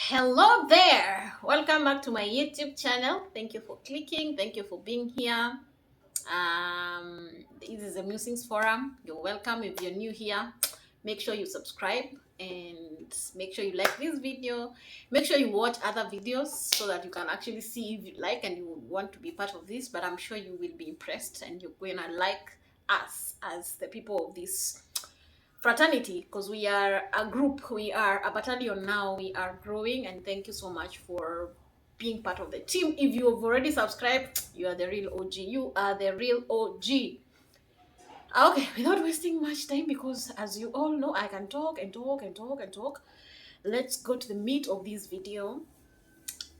Hello there, welcome back to my YouTube channel. Thank you for clicking, thank you for being here. This is a Musings Forum. You're welcome. If you're new here, make sure you subscribe and make sure you like this video. Make sure you watch other videos so that you can actually see if you like and you would want to be part of this. But I'm sure you will be impressed and you're going to like us as the people of this fraternity, because we are a group, we are a battalion now, we are growing. And thank you so much for being part of the team. If you have already subscribed, you are the real OG. You are the real OG. Okay, without wasting much time, because as you all know, I can talk and talk and talk and talk. Let's go to the meat of this video.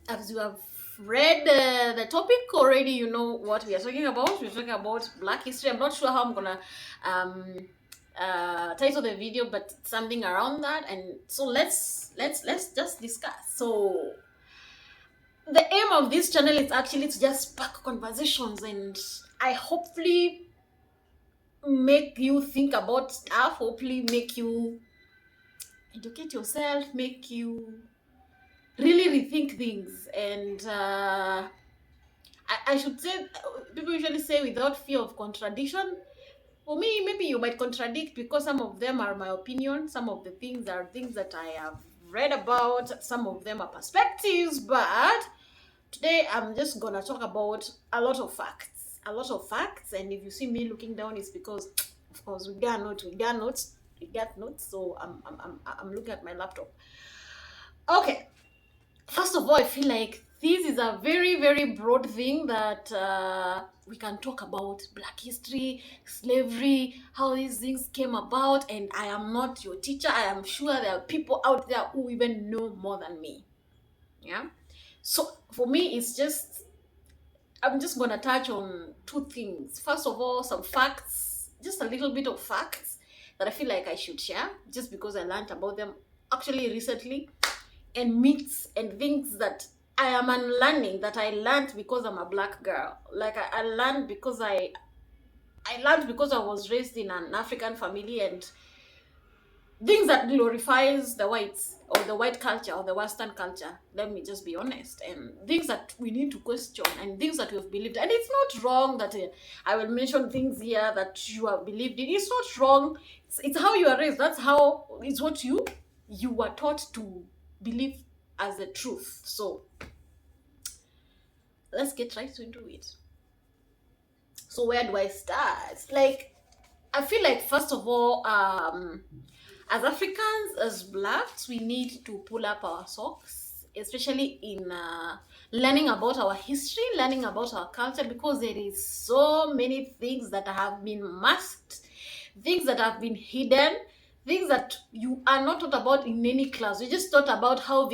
As you have read the topic already, you know what we are talking about. We're talking about Black history. I'm not sure how I'm gonna title the video, but something around that. And so let's just discuss. So the aim of this channel is actually to just spark conversations, and I hopefully make you think about stuff, hopefully make you educate yourself, make you really rethink things. And I should say, people usually say without fear of contradiction. For me, maybe you might contradict, because some of them are my opinion, some of the things are things that I have read about, some of them are perspectives. But today I'm just gonna talk about a lot of facts. And if you see me looking down, it's because, of course, we got notes. So I'm looking at my laptop. Okay, first of all, I feel like this is a very, very broad thing that we can talk about Black history, slavery, how these things came about. And I am not your teacher. I am sure there are people out there who even know more than me. Yeah. So for me, I'm just going to touch on two things. First of all, some facts, just a little bit of facts that I feel like I should share, just because I learned about them actually recently, and myths and things that I am unlearning, that I learned because I'm a Black girl. Like I learned because I learned because I was raised in an African family, and things that glorifies the whites or the white culture or the Western culture, let me just be honest, and things that we need to question and things that we've believed. And it's not wrong that I will mention things here that you have believed in. It's not wrong. It's how you are raised. That's how, it's what you were taught to believe as the truth. So let's get right into it. So where do I start? Like, I feel like, first of all, as Africans, as Blacks, we need to pull up our socks, especially in learning about our history, learning about our culture, because there is so many things that have been masked, things that have been hidden, things that you are not taught about in any class. You just taught about how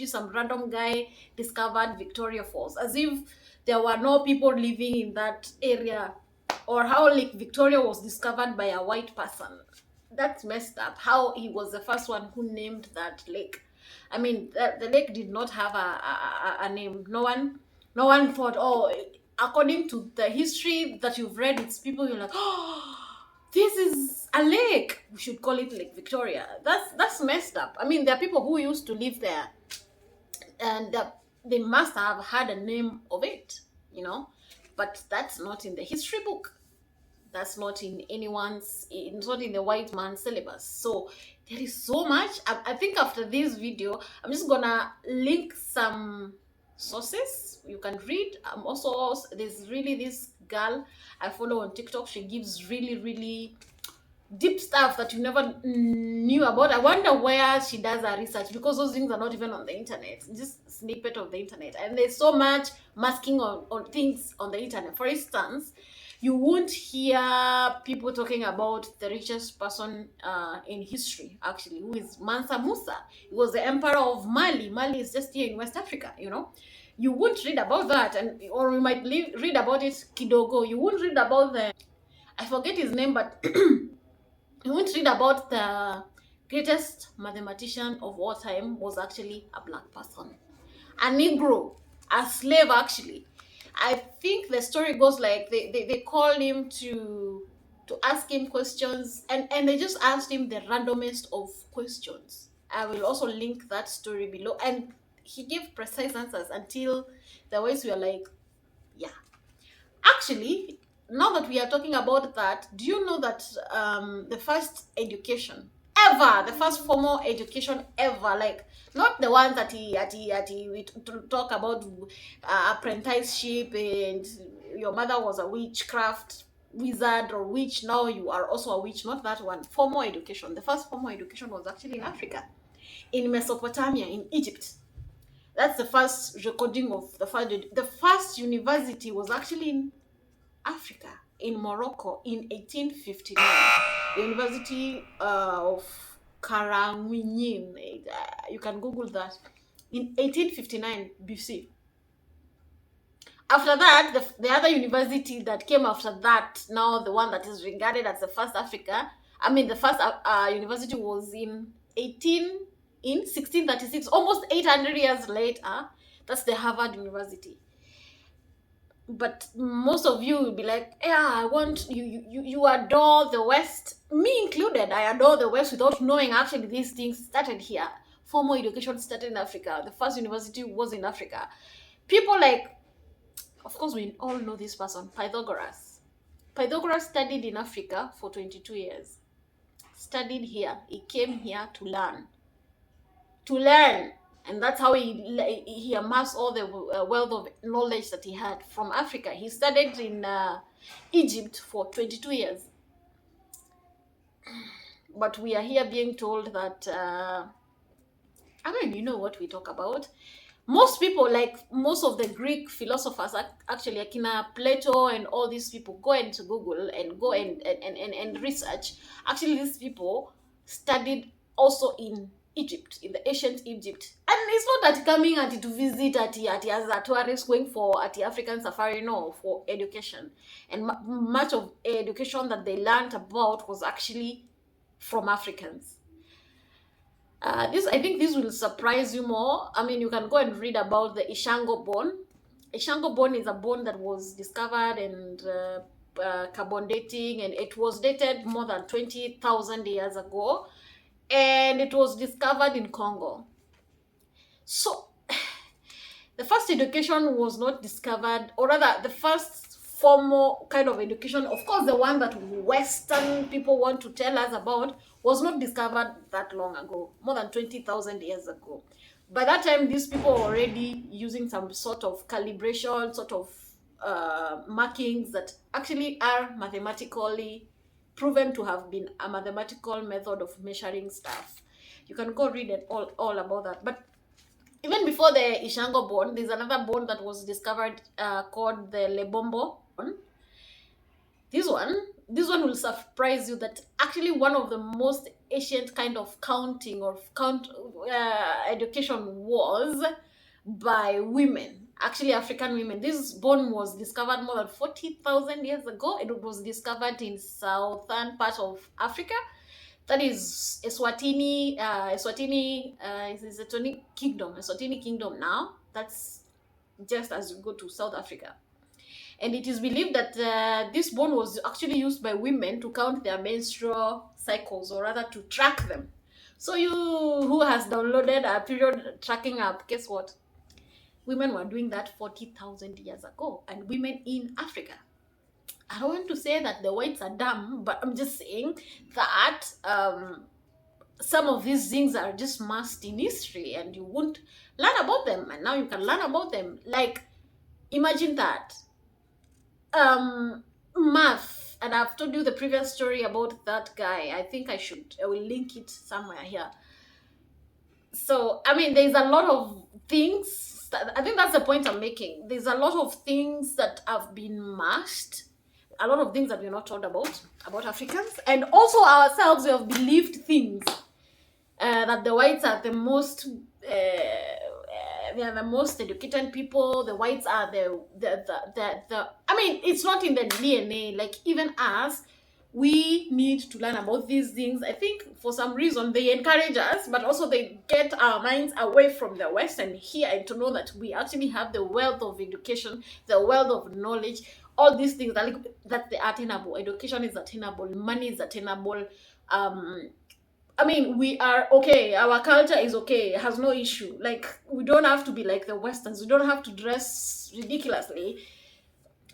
some random guy discovered Victoria Falls, as if there were no people living in that area, or how Lake Victoria was discovered by a white person. That's messed up. How he was the first one who named that lake. I mean, the lake did not have a name. No one thought, oh, according to the history that you've read, it's people, you're like, oh, this is a lake, we should call it Lake Victoria. That's messed up. I mean, there are people who used to live there, and they must have had a name of it, but that's not in the history book. That's not in it's not in the white man's syllabus. So there is so much. I think after this video, I'm just gonna link some sources you can read. Also, there's really this girl I follow on TikTok. She gives really, really deep stuff that you never knew about. I wonder where she does her research, because those things are not even on the internet, just a snippet of the internet. And there's so much masking on things on the internet. For instance, you won't hear people talking about the richest person in history, actually, who is Mansa Musa. He was the emperor of Mali. Mali is just here in West Africa, You won't read about that, or you might read about it kidogo. You won't read about I forget his name, but you won't read about the greatest mathematician of all time was actually a Black person, a Negro, a slave, actually. I think the story goes like they called him to ask him questions, and they just asked him the randomest of questions. I will also link that story below. And he gave precise answers until the whites were like, yeah. Actually, now that we are talking about that, do you know that the first education ever, the first formal education ever, like not the ones that we talk about apprenticeship and your mother was a witchcraft wizard or witch, now you are also a witch, not that one. Formal education, the first formal education was actually in Africa, in Mesopotamia, in Egypt. That's the first recording of the first university was actually in Africa, in Morocco, in 1859. The University of Karawinin. You can Google that. In 1859 BC. After that, the other university that came after that, now the one that is regarded as the first Africa, the first university was in 1636, almost 800 years later. That's the Harvard University. But most of you will be like, yeah, I want you adore the West, me included. I adore the West without knowing actually these things started here. Formal education started in Africa. The first university was in Africa. People like, of course, we all know this person, Pythagoras. Pythagoras studied in Africa for 22 years. Studied here. He came here to learn. And that's how he amassed all the wealth of knowledge that he had from Africa. He studied in Egypt for 22 years. But we are here being told that, you know what we talk about. Most people, like most of the Greek philosophers, actually, Akina Plato and all these people, go into Google and go and research. Actually, these people studied also in Egypt, in the ancient Egypt. And it's not that coming to visit as a tourist going for African safari, no, for education. And much of education that they learned about was actually from Africans. I think this will surprise you more. You can go and read about the Ishango Bone. Ishango Bone is a bone that was discovered and carbon dating, and it was dated more than 20,000 years ago. And it was discovered in Congo. So, the first education was not discovered, or rather, the first formal kind of education, of course, the one that Western people want to tell us about, was not discovered that long ago, more than 20,000 years ago. By that time, these people were already using some sort of calibration, sort of markings that actually are mathematically proven to have been a mathematical method of measuring stuff. You can go read it all about that. But even before the Ishango bone, there's another bone that was discovered called the Lebombo bone. This one will surprise you that actually one of the most ancient kind of counting or education was by women, actually African women. This bone was discovered more than 40,000 years ago. It was discovered in southern part of Africa. That is Eswatini Kingdom now. That's just as you go to South Africa. And it is believed that this bone was actually used by women to count their menstrual cycles, or rather to track them. So you who has downloaded a period tracking app, guess what? Women were doing that 40,000 years ago, and women in Africa. I don't want to say that the whites are dumb, but I'm just saying that some of these things are just masked in history and you won't learn about them, and now you can learn about them. Like, imagine that. Math, and I've told you the previous story about that guy. I think I will link it somewhere here. So, there's a lot of things I think that's the point I'm making. There's a lot of things that have been masked, a lot of things that we're not told about Africans, and also ourselves. We have believed things that the whites are the most they are the most educated people. The whites are the it's not in the DNA. Like, even us, we need to learn about these things. I think for some reason they encourage us, but also they get our minds away from the West and here, and to know that we actually have the wealth of education, the wealth of knowledge, all these things that they are attainable. Education is attainable, money is attainable, I mean, we are okay. Our culture is okay. It has no issue. Like, we don't have to be like the Westerns. We don't have to dress ridiculously.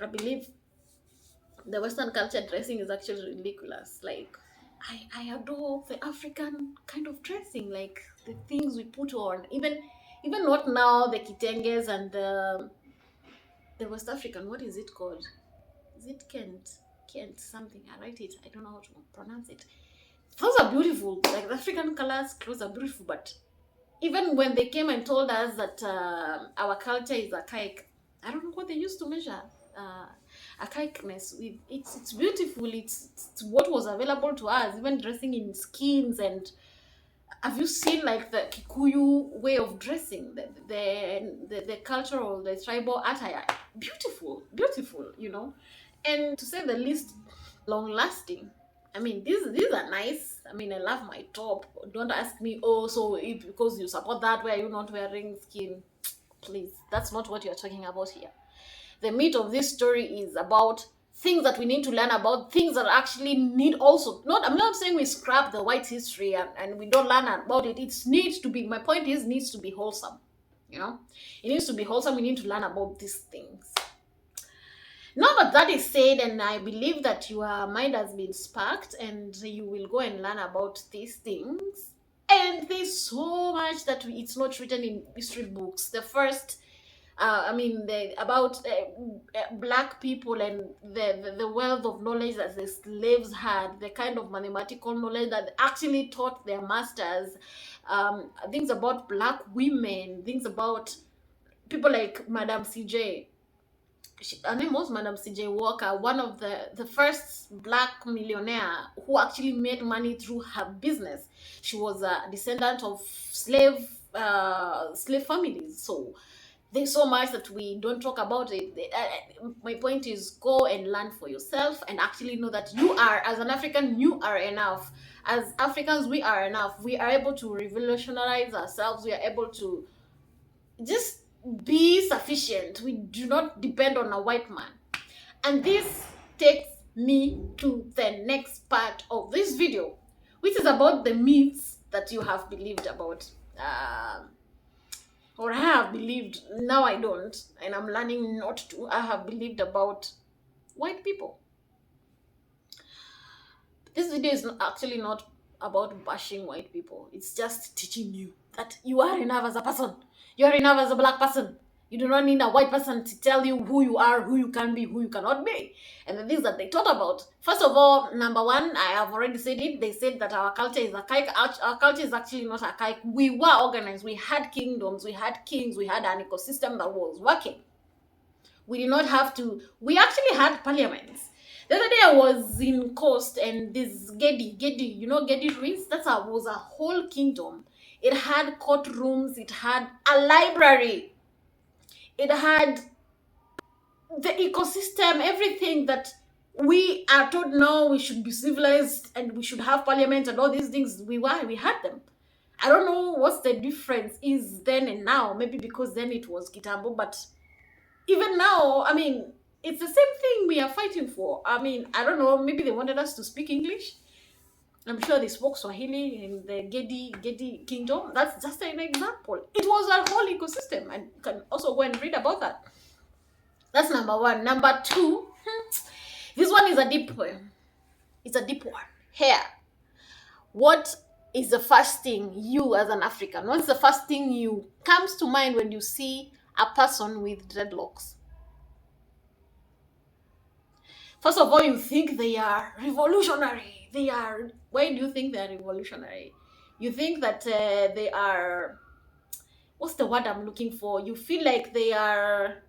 I believe the Western culture dressing is actually ridiculous. Like, I adore the African kind of dressing, like the things we put on. Even not now, the kitenges and the West African, what is it called? Is it Kent? Kent something. I write it. I don't know how to pronounce it. Those are beautiful. Like, the African colors, clothes are beautiful. But even when they came and told us that our culture is archaic, I don't know what they used to measure archaicness with. It's beautiful. It's what was available to us. Even dressing in skins. And have you seen like the Kikuyu way of dressing, the cultural, the tribal attire? Beautiful, beautiful, and to say the least, long lasting. I mean, these are nice. I mean, I love my top. Don't ask me, oh, so if because you support that, why are you not wearing skin? Please, that's not what you're talking about here. The meat of this story is about things that we need to learn about, things that actually need also. Not, I'm not saying we scrap the white history and we don't learn about it. It needs to be, my point is, needs to be wholesome. It needs to be wholesome. We need to learn about these things. Now that that is said, and I believe that your mind has been sparked and you will go and learn about these things. And there's so much that it's not written in history books. The first, about black people and the wealth of knowledge that the slaves had, the kind of mathematical knowledge that actually taught their masters, things about black women, things about people like Madame CJ. Her name was Madam C.J. Walker, one of the first black millionaire who actually made money through her business. She was a descendant of slave families. So there's so much that we don't talk about it. My point is, go and learn for yourself and actually know that you are, as an African, you are enough. As Africans, we are enough. We are able to revolutionize ourselves. We are able to just be sufficient. We do not depend on a white man. And this takes me to the next part of this video, which is about the myths that you have believed about, or I have believed. Now I don't, and I'm learning not to. I have believed about white people. This video is actually not about bashing white people. It's just teaching you that you are enough as a person. You are enough as a black person. You do not need a white person to tell you who you are, who you can be, who you cannot be. And the things that they taught about. First of all, number one, I have already said it. They said that our culture is archaic. Our culture is actually not archaic. We were organized. We had kingdoms. We had kings. We had an ecosystem that was working. We did not have to. We actually had parliaments. The other day I was in Coast, and this Gedi, Gedi ruins? That was a whole kingdom. It had courtrooms, it had a library, it had the ecosystem, everything that we are told now we should be civilized and we should have parliament and all these things. We had them. I don't know what's the difference is then and now. Maybe because then it was Kitambo, but even now, I mean, it's the same thing we are fighting for. I mean, I don't know, maybe they wanted us to speak English. I'm sure they spoke Swahili in the Gedi kingdom. That's just an example. It was a whole ecosystem, and you can also go and read about that. That's number one. Number two, this one is a deep one. It's a deep one. Here, what is the first thing you as an African, what's the first thing you comes to mind when you see a person with dreadlocks? First of all, you think they are revolutionary. Why do you think they are revolutionary? You think that they are, what's the word I'm looking for? You feel like they are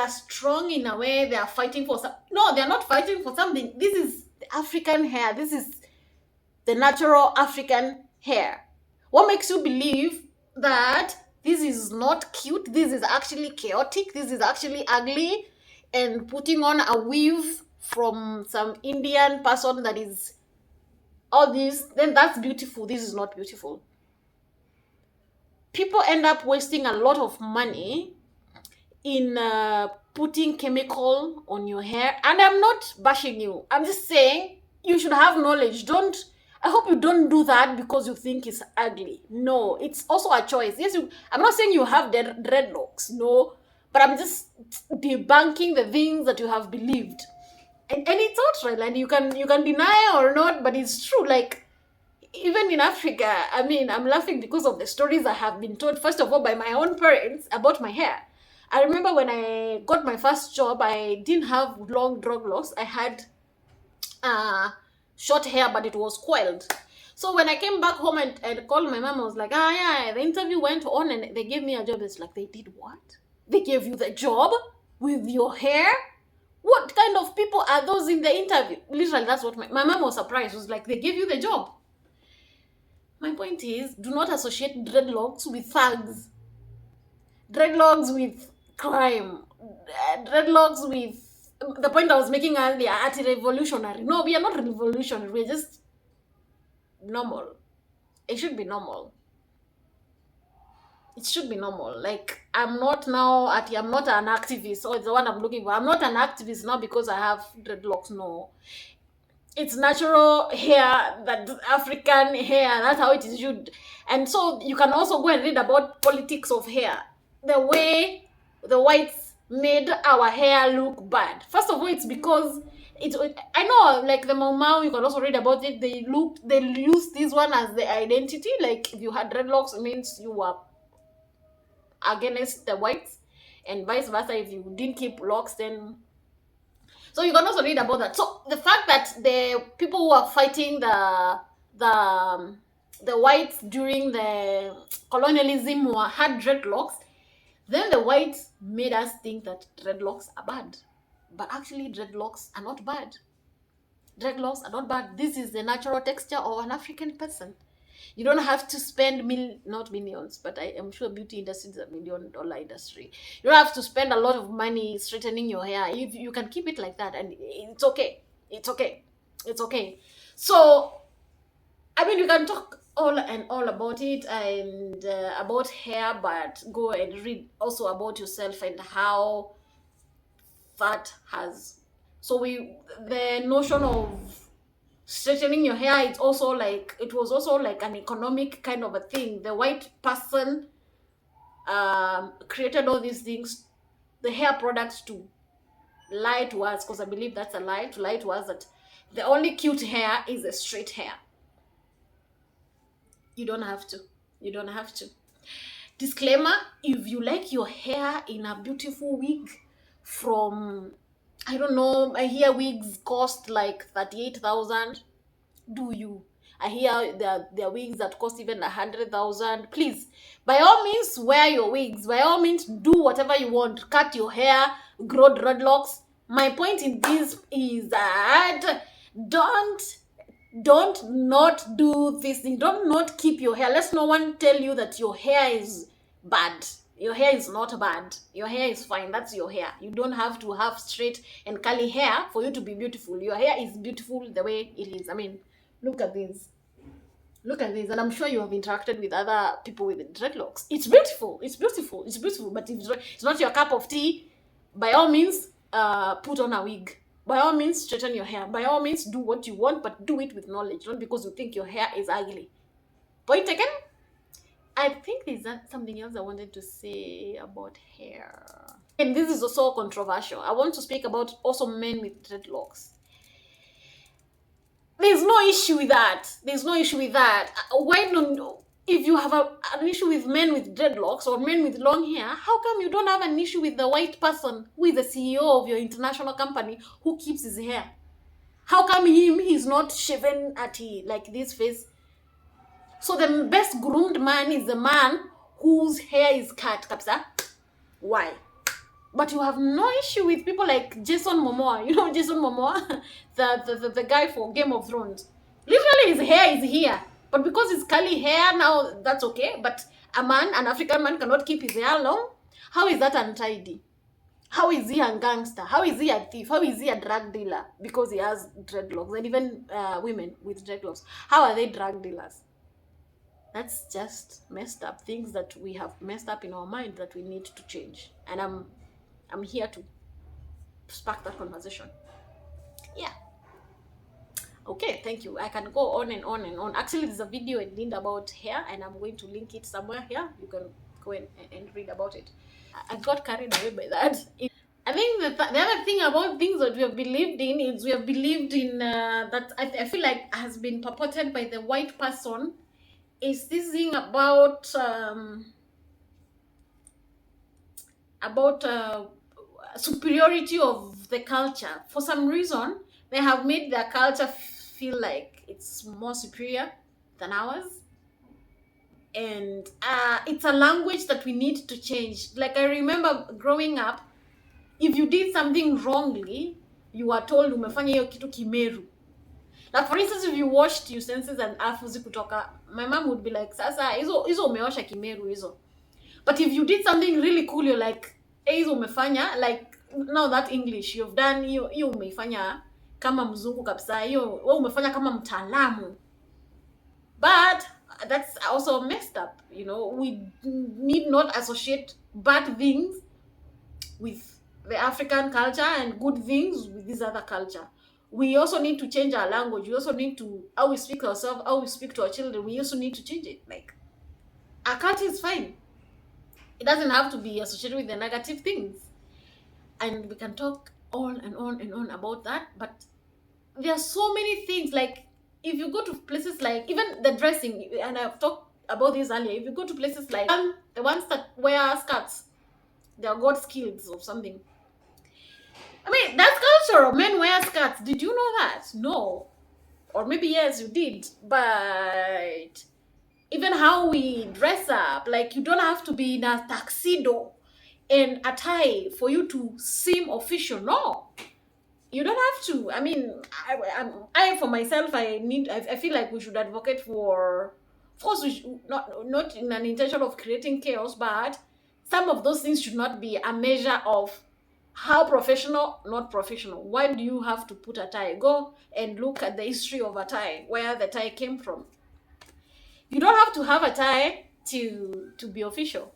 strong in a way. They are fighting for some. No, they are not fighting for something. This is the African hair. This is the natural African hair. What makes you believe that this is not cute? This is actually chaotic. This is actually ugly. And putting on a weave from some Indian person that is all this, then that's beautiful. This is not beautiful. People end up wasting a lot of money in putting chemical on your hair. And I'm not bashing you. I'm just saying you should have knowledge. I hope you don't do that because you think it's ugly. No, it's also a choice. Yes, I'm not saying you have dreadlocks, no, but I'm just debunking the things that you have believed. And it's not right, and you can deny or not, but it's true. Like, even in Africa, I mean, I'm laughing because of the stories I have been told, first of all, by my own parents about my hair. I remember when I got my first job, I didn't have long dreadlocks. I had short hair, but it was coiled. So when I came back home and called my mom, I was like, yeah, the interview went on and they gave me a job. It's like, they did what? They gave you the job with your hair? What kind of people are those in the interview? Literally, that's what my mom was surprised. It was like, they gave you the job. My point is, do not associate dreadlocks with thugs. Dreadlocks with crime. Dreadlocks with... The point I was making earlier, anti-revolutionary. No, we are not revolutionary. We're just normal. It should be normal. It should be normal. Like, I'm not I'm not an activist, so it's the one I'm looking for. I'm not an activist now because I have dreadlocks. No. It's natural hair, that African hair, that's how it is should. And so you can also go and read about politics of hair. The way the whites made our hair look bad. First of all, it's because I know, like the Mau, you can also read about it. They use this one as the identity. Like, if you had dreadlocks, it means you were against the whites, and vice versa. If you didn't keep locks, then... So you can also read about that. So the fact that the people who are fighting the whites during the colonialism had dreadlocks, then the whites made us think that dreadlocks are bad. But actually, dreadlocks are not bad. Dreadlocks are not bad. This is the natural texture of an African person. You don't have to spend not millions, but I am sure beauty industry is $1 million industry. You don't have to spend a lot of money straightening your hair. If you can keep it like that, and it's okay. It's okay. It's okay. So, I mean, you can talk all about it and about hair, but go and read also about yourself and how that has... So the notion of straightening your hair, it was also like an economic kind of a thing. The white person created all these things, the hair products, to lie to us, because I believe that's a lie, to lie to us that the only cute hair is a straight hair. You don't have to. Disclaimer: if you like your hair in a beautiful wig from, I don't know, I hear wigs cost like 38,000. Do you? I hear there are wigs that cost even 100,000. Please, by all means, wear your wigs. By all means, do whatever you want. Cut your hair, grow dreadlocks. My point in this is that don't not do this thing. Don't not keep your hair. Let no one tell you that your hair is bad. Your hair is not bad. Your hair is fine. That's your hair. You don't have to have straight and curly hair for you to be beautiful. Your hair is beautiful the way it is. I mean, look at this. Look at this. And I'm sure you have interacted with other people with dreadlocks. It's beautiful. It's beautiful. It's beautiful. But if it's not your cup of tea, by all means, put on a wig. By all means, straighten your hair. By all means, do what you want, but do it with knowledge. Not because you think your hair is ugly. Point taken? I think there's something else I wanted to say about hair. And this is also controversial. I want to speak about also men with dreadlocks. There's no issue with that. Why don't... If you have an issue with men with dreadlocks or men with long hair, how come you don't have an issue with the white person who is the CEO of your international company who keeps his hair? How come he's not shaven at like this face? So the best groomed man is the man whose hair is cut, kapsa. Why? But you have no issue with people like Jason Momoa. You know Jason Momoa? the guy for Game of Thrones. Literally, his hair is here. But because it's curly hair, now that's okay. But an African man cannot keep his hair long. How is that untidy? How is he a gangster? How is he a thief? How is he a drug dealer? Because he has dreadlocks. And even women with dreadlocks. How are they drug dealers? That's just messed up. Things that we have messed up in our mind that we need to change. And I'm here to spark that conversation. Yeah. Okay, thank you. I can go on and on and on. Actually, there's a video I did about hair, and I'm going to link it somewhere here. You can go and read about it. I got carried away by that. I think the other thing about things that we have believed in is we have believed in that I feel like has been purported by the white person is this thing about superiority of the culture. For some reason, they have made their culture feel like it's more superior than ours, and it's a language that we need to change. Like I remember growing up, if you did something wrongly, you were told umefanya hiyo kitu Kimeru. Like for instance, if you washed utensils and afuzi kutoka, my mom would be like, sasa hizo umeosha Kimeru hizo. But if you did something really cool, you're like, hizo umefanya, like now that English you've done, hiyo umeifanya kama mzungu kabisa, hiyo wewe umefanya kama mtaalamu. But that's also messed up, you know. We need not associate bad things with the African culture and good things with this other culture. We also need to change our language. We also need to, how we speak to ourselves, how we speak to our children, we also need to change it. Like, our culture is fine. It doesn't have to be associated with the negative things. And we can talk on and on and on about that. But there are so many things. Like, if you go to places like, even the dressing, and I've talked about this earlier, if you go to places like the ones that wear skirts, they are God skills or something. I mean, that's cultural. Men wear skirts. Did you know that? No. Or maybe yes, you did. But even how we dress up, like you don't have to be in a tuxedo and a tie for you to seem official. No. You don't have to. I mean, I for myself, I feel like we should advocate for, of course, we should, not in an intention of creating chaos, but some of those things should not be a measure of how professional, not professional. Why do you have to put a tie? Go and look at the history of a tie, where the tie came from. You don't have to have a tie to be official.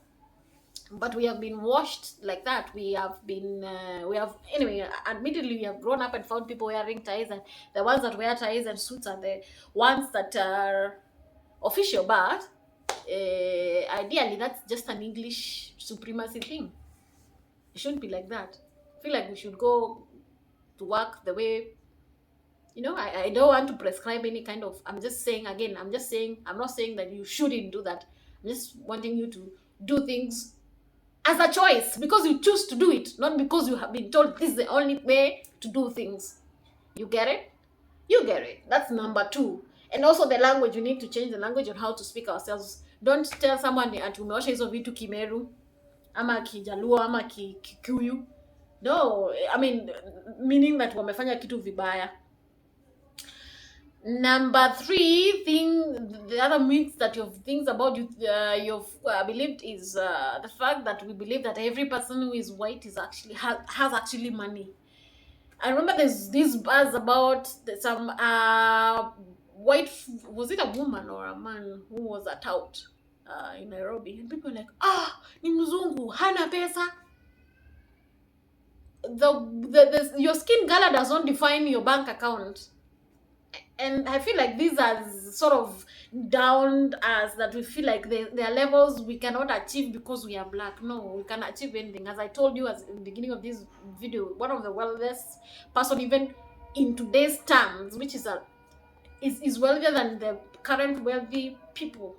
But we have been washed like that. Anyway, admittedly, we have grown up and found people wearing ties, and the ones that wear ties and suits are the ones that are official. But ideally, that's just an English supremacy thing. It shouldn't be like that. I feel like we should go to work the way, you know. I don't want to prescribe any kind of, I'm not saying that you shouldn't do that. I'm just wanting you to do things as a choice, because you choose to do it, not because you have been told this is the only way to do things. You get it? You get it. That's number 2. And also the language, you need to change the language on how to speak ourselves. Don't tell someone ati umeosha hizo vitu Kimeru ama Kijaluo ama Kikuyu. No, I mean, meaning that wamefanya kitu vibaya. Number 3 thing, the other myths that you've believed is the fact that we believe that every person who is white is actually has actually money. I remember there's this buzz about some white, was it a woman or a man who was a tout in Nairobi, and people were like, ni mzungu hana pesa. Your skin color does not define your bank account. And I feel like these are sort of downed us, that we feel like there are levels we cannot achieve because we are black. No, we can achieve anything. As I told you in the beginning of this video, one of the wealthiest person, even in today's terms, which is wealthier than the current wealthy people,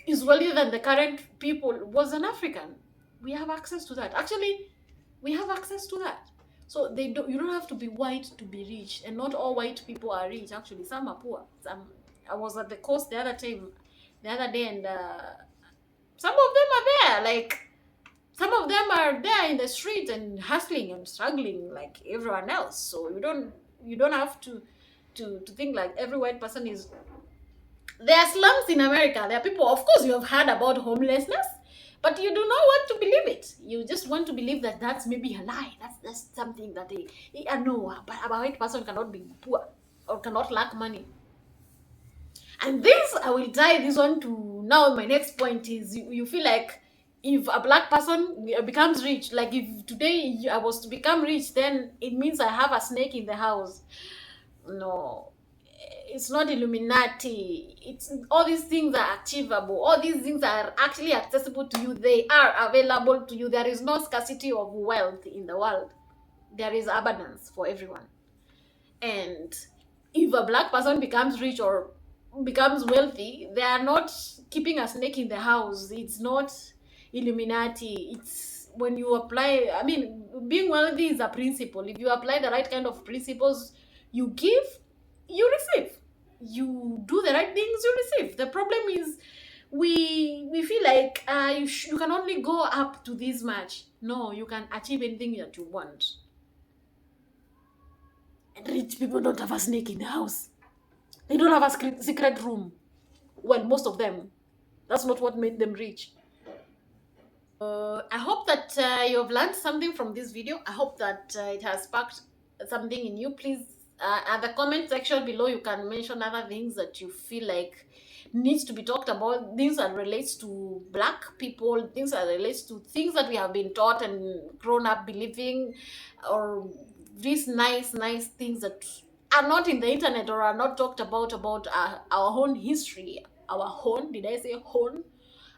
is wealthier than the current people, was an African. We have access to that. Actually, we have access to that. So you don't have to be white to be rich, and not all white people are rich. Actually, some are poor. I was at the coast the other day, and some of them are there. Like, some of them are there in the street and hustling and struggling like everyone else. So you don't have to think like every white person is. There are slums in America. There are people. Of course, you have heard about homelessness. But you do not want to believe it. You just want to believe that that's maybe a lie. That's something that no, but a white person cannot be poor or cannot lack money. And this, I will tie this on to now. My next point is you feel like if a black person becomes rich, like if today I was to become rich, then it means I have a snake in the house. No, it's not Illuminati. It's all these things are achievable. All these things are actually accessible to you. They are available to you. There is no scarcity of wealth in the world. There is abundance for everyone. And if a black person becomes rich or becomes wealthy, they are not keeping a snake in the house. It's not Illuminati. It's when you apply, I mean, being wealthy is a principle. If you apply the right kind of principles, you give, you receive. You do the right things, you receive. The problem is we feel like you can only go up to this much. No, you can achieve anything that you want. And rich people don't have a snake in the house. They don't have a secret room. Well, most of them. That's not what made them rich. I hope that you've learned something from this video. I hope that it has sparked something in you. Please, at the comment section below, you can mention other things that you feel like needs to be talked about, things that relates to black people, things that relates to things that we have been taught and grown up believing, or these nice things that are not in the internet or are not talked about our own history. Our own, did I say own?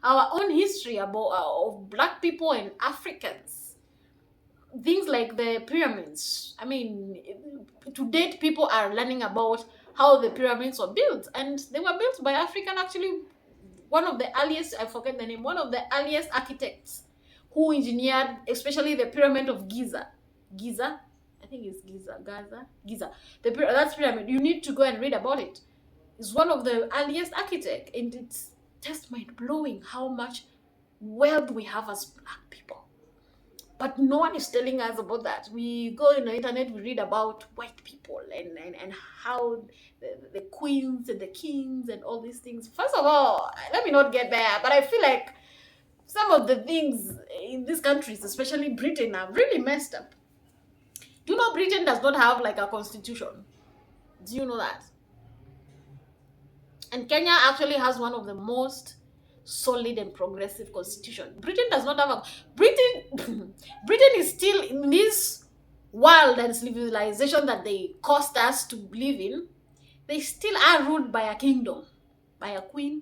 Our own history about of black people and Africans. Things like the pyramids. I mean, to date, people are learning about how the pyramids were built, and they were built by African, actually, one of the earliest, I forget the name, one of the earliest architects who engineered, especially the pyramid of Giza. Giza? I think it's Giza. Giza. That's pyramid. You need to go and read about it. It's one of the earliest architects, and it's just mind-blowing how much wealth we have as black people. But no one is telling us about that. We go on the internet, we read about white people and how the queens and the kings and all these things. First of all, let me not get there, but I feel like some of the things in these countries, especially Britain, are really messed up. Do you know Britain does not have like a constitution? Do you know that? And Kenya actually has one of the most solid and progressive constitution. Britain does not have a Britain is still in this world and civilization that they caused us to live in. They still are ruled by a kingdom, by a queen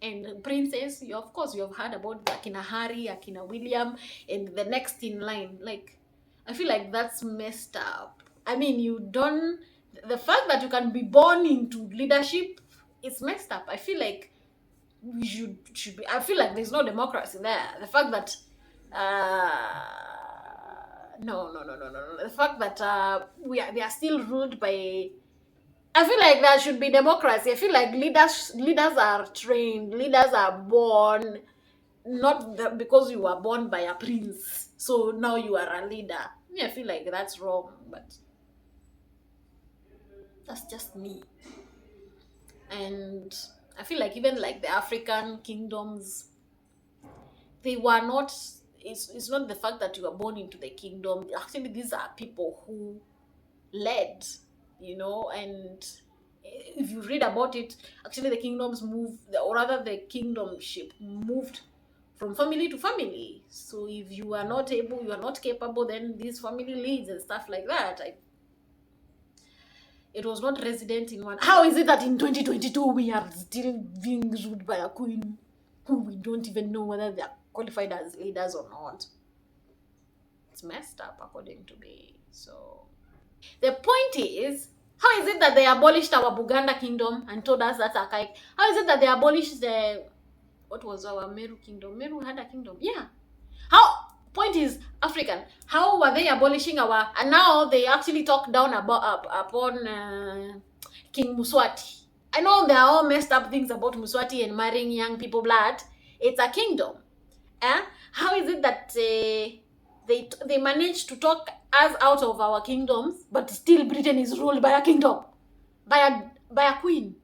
and princess. Of course, you have heard about Akina Harry, Akina William, and the next in line. Like, I feel like that's messed up. I mean, the fact that you can be born into leadership is messed up. I feel like we should be. I feel like there's no democracy there. The fact that no. The fact that they are still ruled by. I feel like there should be democracy. I feel like leaders are trained. Leaders are born, not because you were born by a prince, so now you are a leader. I feel like that's wrong, but that's just me. And I feel like even like the African kingdoms, they were not. It's not the fact that you were born into the kingdom. Actually, these are people who led, and if you read about it, actually the kingdoms moved, or rather the kingdomship moved from family to family. So if you are not able, you are not capable, then this family leads and stuff like that. It was not resident in one. How is it that in 2022 we are still being ruled by a queen who we don't even know whether they are qualified as leaders or not? It's messed up according to me. So the point is, how is it that they abolished our Buganda kingdom and told us that's archaic? How is it that they abolished what was our Meru kingdom? Meru had a kingdom. Yeah. Point is, African, how were they abolishing and now they actually talk down upon King Muswati. I know there are all messed up things about Muswati and marrying young people blood. It's a kingdom. How is it that they managed to talk us out of our kingdoms, but still Britain is ruled by a kingdom, by a queen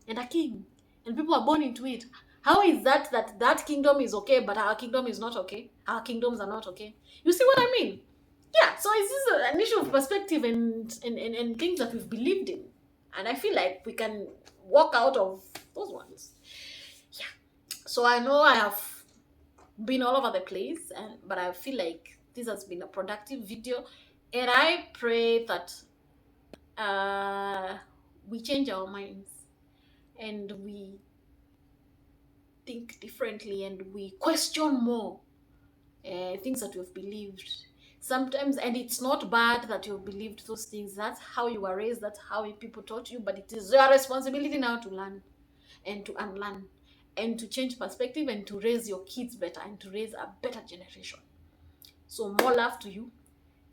and a king, and people are born into it? How is that kingdom is okay, but our kingdom is not okay? Our kingdoms are not okay. You see what I mean? Yeah, so it's just an issue of perspective and things that we've believed in. And I feel like we can walk out of those ones. Yeah. So I know I have been all over the place, but I feel like this has been a productive video, and I pray that we change our minds and we think differently and we question more things that we've believed sometimes. And it's not bad that you've believed those things. That's how you were raised, that's how people taught you, but it is your responsibility now to learn and to unlearn and to change perspective and to raise your kids better and to raise a better generation. So more love to you.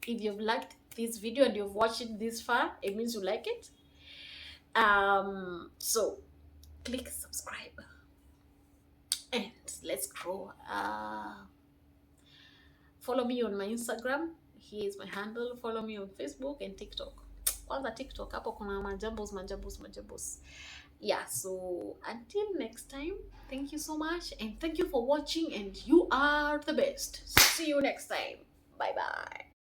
If you've liked this video and you've watched it this far, it means you like it. So click subscribe and let's grow. Follow me on my Instagram, here is my handle. Follow me on Facebook and TikTok. Kwanza TikTok hapo kuna majambos. Yeah, so until next time, thank you so much and thank you for watching, and you are the best. See you next time. Bye bye.